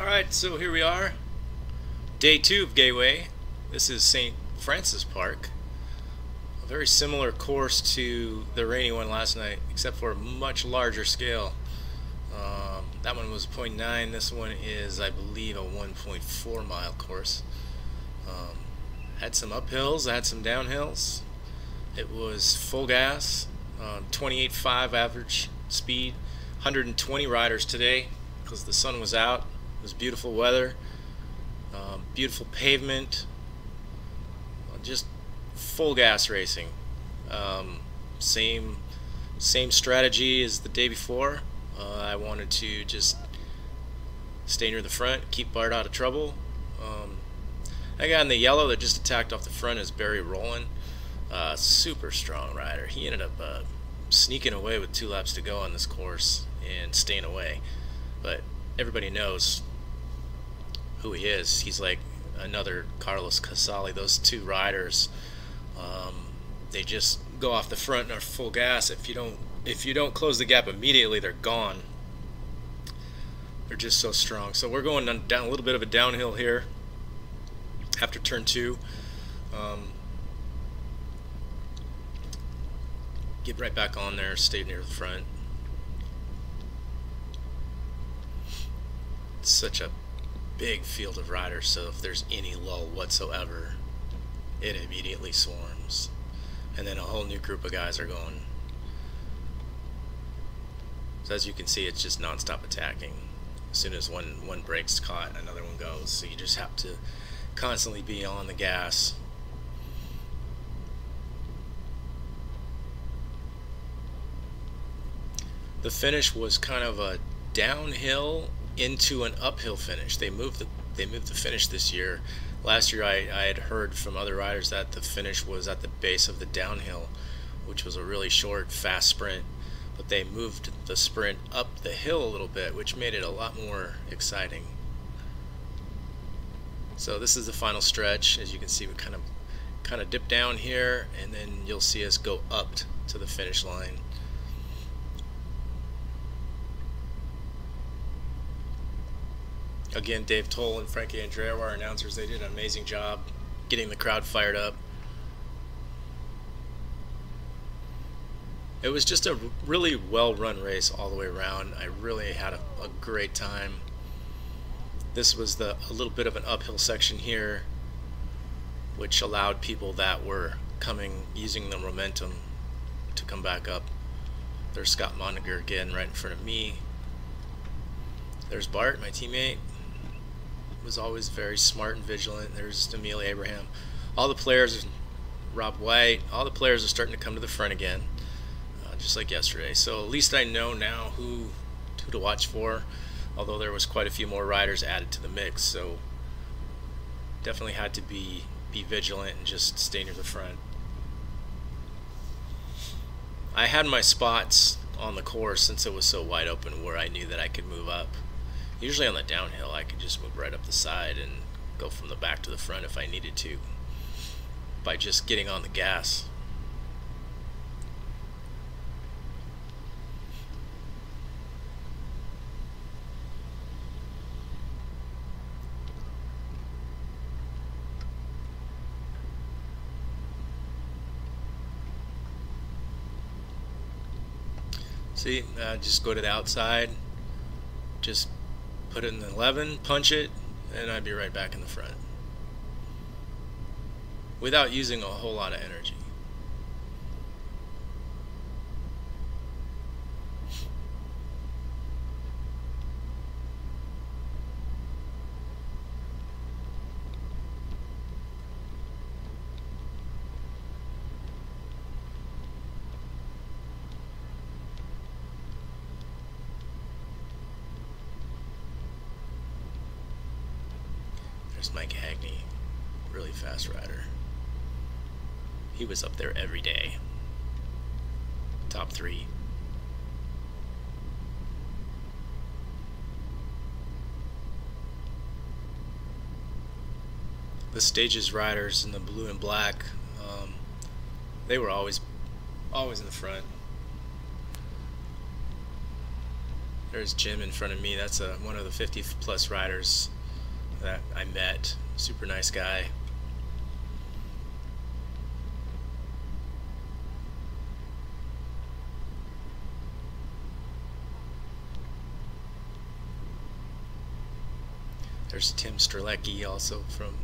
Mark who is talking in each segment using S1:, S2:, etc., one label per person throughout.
S1: Alright, so here we are. Day 2 of Gateway. This is St. Francis Park. A very similar course to the rainy one last night, except for a much larger scale. That one was 0.9. This one is, I believe, a 1.4 mile course. Had some uphills, had some downhills. It was full gas, 28.5 average speed, 120 riders today because the sun was out. It was beautiful weather, beautiful pavement, just full gas racing. Same strategy as the day before. I wanted to just stay near the front, keep Bart out of trouble. I got in the yellow that just attacked off the front is Barry Rowland. Super strong rider. He ended up sneaking away with 2 laps to go on this course and staying away. But everybody knows who he is. He's like another Carlos Casali. Those 2 riders, they just go off the front and are full gas. If you don't close the gap immediately, they're gone. They're just so strong. So we're going down a little bit of a downhill here after turn 2. Get right back on there, stay near the front. It's such a big field of riders, so if there's any lull whatsoever, it immediately swarms. And then a whole new group of guys are going. So as you can see, it's just non-stop attacking. As soon as one break's caught, another one goes. So you just have to constantly be on the gas. The finish was kind of a downhill into an uphill finish. They moved the finish this year. Last year I had heard from other riders that the finish was at the base of the downhill, which was a really short, fast sprint. But they moved the sprint up the hill a little bit, which made it a lot more exciting. So this is the final stretch. As you can see, we kind of dip down here, and then you'll see us go up to the finish line. Again, Dave Toll and Frankie Andrea were our announcers. They did an amazing job getting the crowd fired up. It was just a really well-run race all the way around. I really had a great time. This was a little bit of an uphill section here, which allowed people that were using the momentum to come back up. There's Scott Moniger again right in front of me. There's Bart, my teammate. Was always very smart and vigilant. There's Emil Abraham. All the players, Rob White, all the players are starting to come to the front again, just like yesterday. So at least I know now who to watch for, although there was quite a few more riders added to the mix. So definitely had to be vigilant and just stay near the front. I had my spots on the course since it was so wide open where I knew that I could move up. Usually on the downhill I could just move right up the side and go from the back to the front if I needed to by just getting on the gas. See, just go to the outside, just put it in the 11, punch it, and I'd be right back in the front without using a whole lot of energy. Mike Hagney, really fast rider. He was up there every day. Top 3. The Stages riders in the blue and black, they were always in the front. There's Jim in front of me. That's one of the 50 plus riders that I met. Super nice guy. There's Tim Strzelecki, also from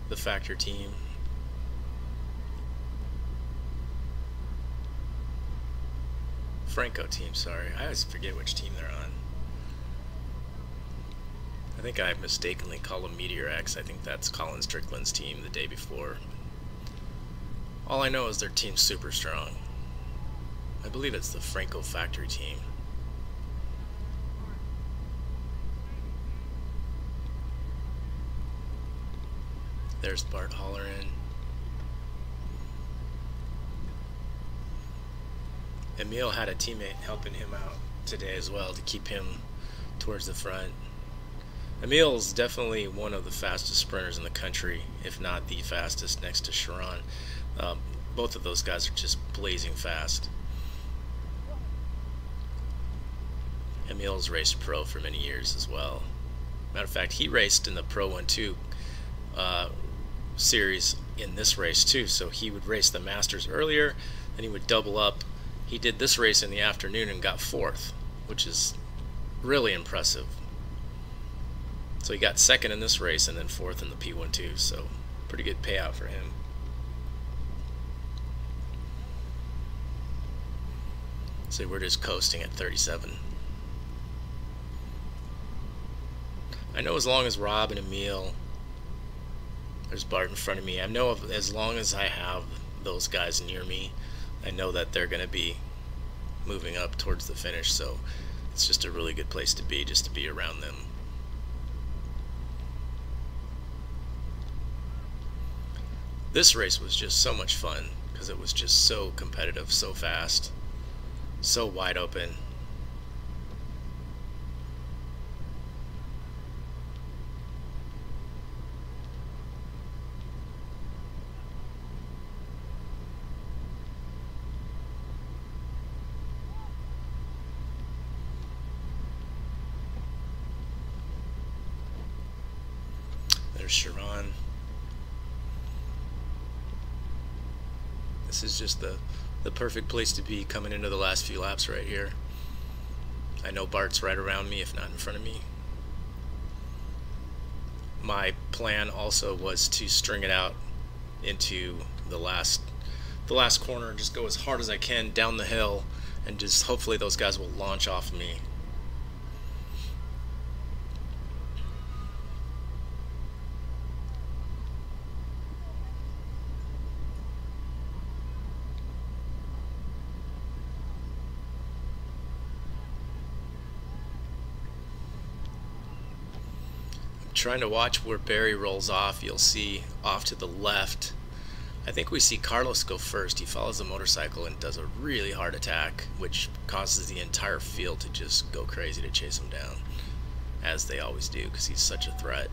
S1: the Factor team. Franco team, sorry. I always forget which team they're on. I think I mistakenly called them Meteor X. I think that's Colin Strickland's team the day before. All I know is their team's super strong. I believe it's the Franco Factory team. There's Bart Holleran. Emil had a teammate helping him out today as well to keep him towards the front. Emil's definitely one of the fastest sprinters in the country, if not the fastest, next to Sharon. Both of those guys are just blazing fast. Emil's raced pro for many years as well. Matter of fact, he raced in the Pro 1-2 series in this race too, so he would race the Masters earlier, then he would double up. He did this race in the afternoon and got 4th, which is really impressive. So he got 2nd in this race and then 4th in the P1-2, so pretty good payout for him. So we're just coasting at 37. I know as long as Rob and Emil, there's Bart in front of me, I know as long as I have those guys near me, I know that they're going to be moving up towards the finish, so it's just a really good place to be, just to be around them. This race was just so much fun because it was just so competitive, so fast, so wide open. There's Sharon. This is just the perfect place to be coming into the last few laps right here. I know Bart's right around me, if not in front of me. My plan also was to string it out into the last corner and just go as hard as I can down the hill, and just hopefully those guys will launch off of me. Trying to watch where Barry rolls off. You'll see off to the left, I think we see Carlos go first. He follows the motorcycle and does a really hard attack, which causes the entire field to just go crazy to chase him down, as they always do, because he's such a threat.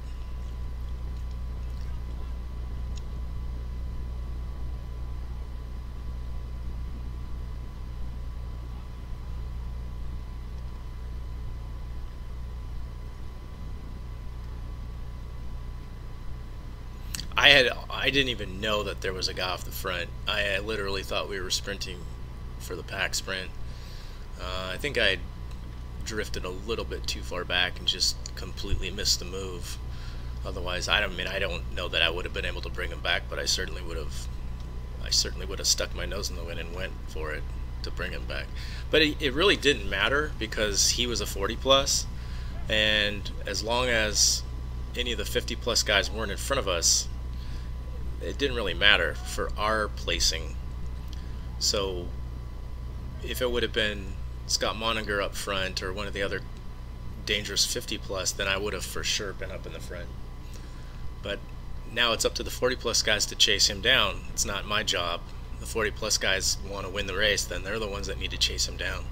S1: I didn't even know that there was a guy off the front. I literally thought we were sprinting for the pack sprint. I think I drifted a little bit too far back and just completely missed the move. Otherwise, I don't know that I would have been able to bring him back, but I certainly would have stuck my nose in the wind and went for it to bring him back. But it really didn't matter because he was a 40 plus, and as long as any of the 50 plus guys weren't in front of us, it didn't really matter for our placing. So if it would have been Scott Moninger up front or one of the other dangerous 50 plus, then I would have for sure been up in the front. But now it's up to the 40 plus guys to chase him down. It's not my job. The 40 plus guys want to win the race, then they're the ones that need to chase him down.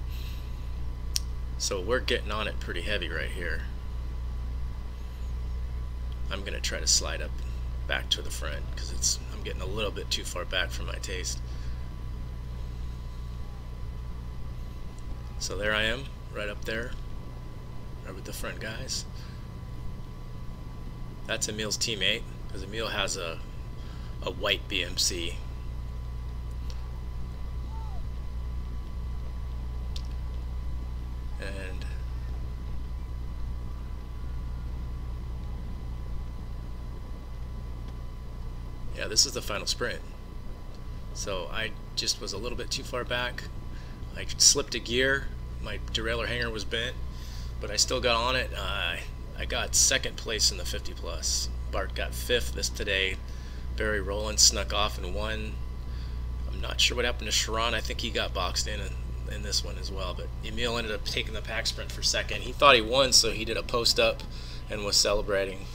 S1: So we're getting on it pretty heavy right here. I'm going to try to slide up back to the front because I'm getting a little bit too far back for my taste. So there I am, right up there, right with the front guys. That's Emil's teammate, because Emil has a white BMC. And yeah, this is the final sprint. So I just was a little bit too far back. I slipped a gear. My derailleur hanger was bent, but I still got on it. I got second place in the 50 plus. Bart got fifth this today. Barry Rowland snuck off and won. I'm not sure what happened to Sharon. I think he got boxed in this one as well. But Emil ended up taking the pack sprint for second. He thought he won, so he did a post up and was celebrating.